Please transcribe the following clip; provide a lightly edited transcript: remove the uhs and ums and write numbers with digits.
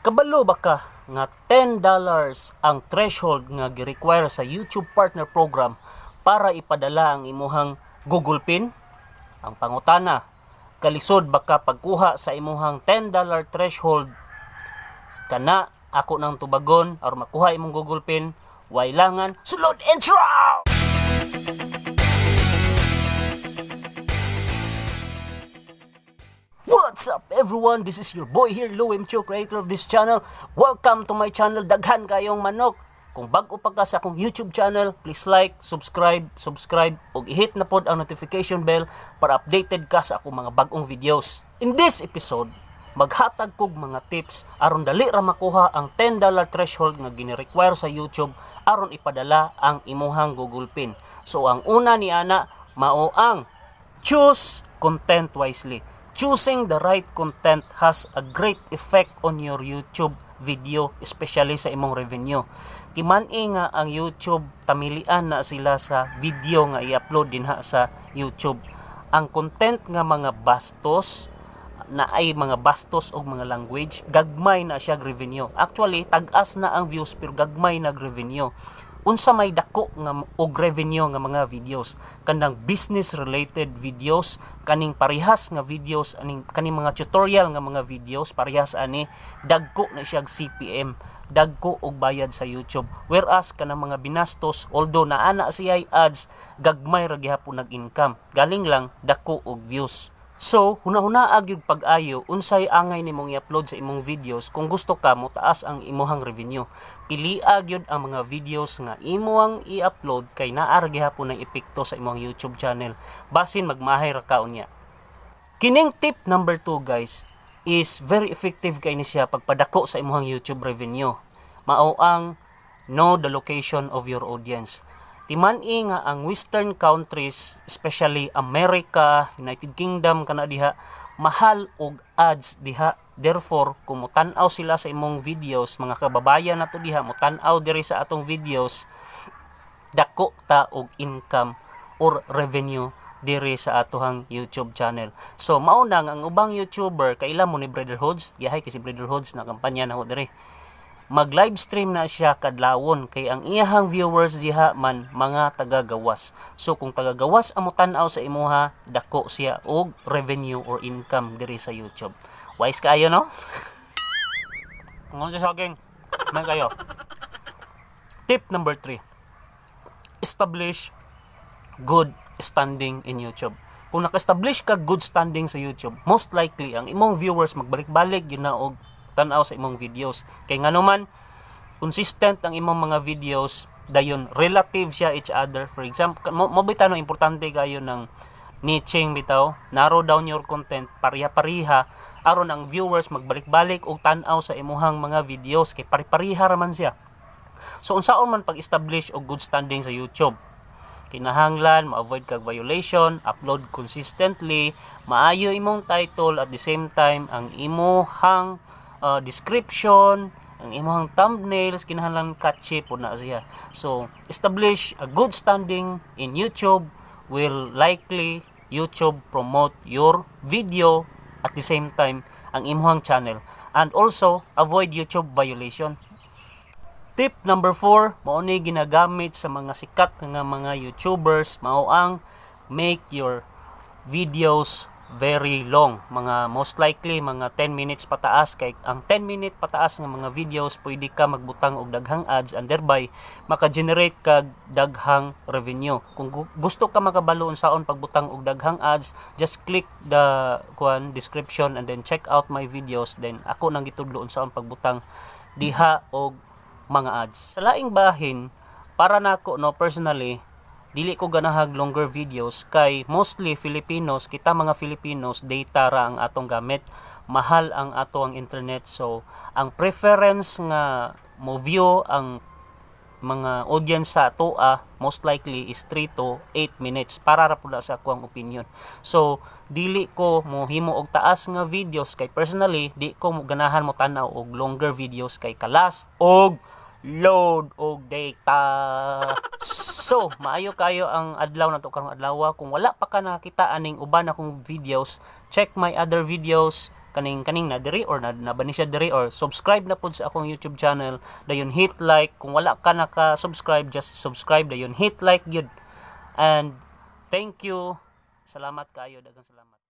Kabalo ba ka nga $10 ang threshold nga gi-require sa YouTube Partner Program para ipadala ang imuhang Google Pin? Ang pangutana, kalisod ba ka pagkuha sa imuhang $10 threshold? Kana ako nang tubagon aron makuha imong Google Pin, wailangan sulod intro! What's up everyone? This is your boy here, Loemcho, creator of this channel. Welcome to my channel, Daghan Kayong Manok. Kung bago pa ka sa akong YouTube channel, please like, subscribe, ug i-hit na pod ang notification bell para updated ka sa akong mga bagong videos. In this episode, maghatag kog mga tips aron dali ra makuha ang $10 threshold nga gini-require sa YouTube aron ipadala ang imuhang Google Pin. So ang una ni ana mao ang choose content wisely. Choosing the right content has a great effect on your YouTube video, especially sa imong revenue. Timan-i nga ang YouTube, tamilian na sila sa video nga i-upload dinha sa YouTube. Ang content nga mga bastos, na ay mga bastos o mga language, gagmay na siya revenue. Actually, tag-as na ang views pero gagmay na revenue. Unsa may dako nga og revenue nga mga videos, kanang business related videos, kaning parehas nga videos, kaning mga tutorial nga mga videos, parehas ani dagko na siya CPM, dagko og bayad sa YouTube. Whereas kanang mga binastos, although naana siya ads, gagmay ra gihapon nag-income, galing lang dako og views. So, hunahuna yung pag-ayo, unsay angay nimong i-upload sa imong videos kung gusto ka mo taas ang imuhang revenue. Pilia gyud ang mga videos nga imuhang i-upload kay naa ra gihapon ng epekto sa imong YouTube channel. Basin magmahay ra ka unya. Kining tip number 2 guys is very effective kay ni siya pagpadako sa imuhang YouTube revenue. Mao ang know the location of your audience. Timan-i nga ang western countries, especially America, United Kingdom kana diha, mahal og ads diha. Therefore, kung mutan-aw sila sa imong videos, mga kababayan nato diha mutan-aw diri sa atong videos, dako ta og income or revenue diri sa atohang YouTube channel. So mao na ang ubang YouTuber kaila mo ni Breaderhoodz, yahay kasi Breaderhoodz na kampanya na ho diri. Mag-live stream na siya kadlawon kay ang iyahang viewers diha man mga tagagawas. So kung tagagawas amo tan-aw sa imuha, dako siya og revenue or income diri sa YouTube. Wise kayo no? Ngon sa saging. Man kayo. Tip number 3. Establish good standing in YouTube. Kung naka-establish ka good standing sa YouTube, most likely ang imong viewers magbalik-balik gyud na og tan-aw sa imong videos. Kay ngano man consistent ang imong mga videos, dayon relative siya each other. For example, mo bitaw no importante kayo ng niching bitaw, narrow down your content, pareha-pareha aron ang viewers magbalik-balik og tan-aw sa imuhang mga videos kay pare-pareha ra man siya. So unsaon man pag-establish og good standing sa YouTube? Kinahanglan ma-avoid kag violation, upload consistently, maayo imong title at the same time ang imong description, ang imong thumbnails kinahanglan catchy po na siya. So establish a good standing in YouTube will likely YouTube promote your video at the same time ang imong channel, and also avoid YouTube violation. Tip number 4, mao ni ginagamit sa mga sikat nga mga YouTubers, mao ang make your videos very long. Mga most likely mga 10 minutes pataas, kay ang 10 minute pataas nga mga videos pwede ka magbutang og daghang ads and thereby maka-generate kag daghang revenue. Kung gusto ka makabalo unsaon pagbutang og daghang ads, just click the description and then check out my videos, then ako nang gitudlo unsaon pagbutang diha og mga ads. Sa laing bahin, para nako no personally, dili ko ganahag longer videos kay mostly Filipinos, kita mga Filipinos, data ra ang atong gamit, mahal ang ato ang internet. So ang preference nga mo view ang mga audience sa atoa most likely is 3 to 8 minutes para ra pud sa akong opinion. So dili ko mo himo og taas nga videos kay personally di ko mo ganahan mo tan-aw og longer videos kay kalas og load og data. So, maayo kayo ang adlaw na to karong adlaw. Kung wala pa ka nakita aning uban akong videos, check my other videos kaning na diri or na ba ni siya diri, or subscribe na pud sa akong YouTube channel, dayon hit like. Kung wala ka naka-subscribe, just subscribe, dayon hit like gyud. And thank you, salamat kayo, daghang salamat.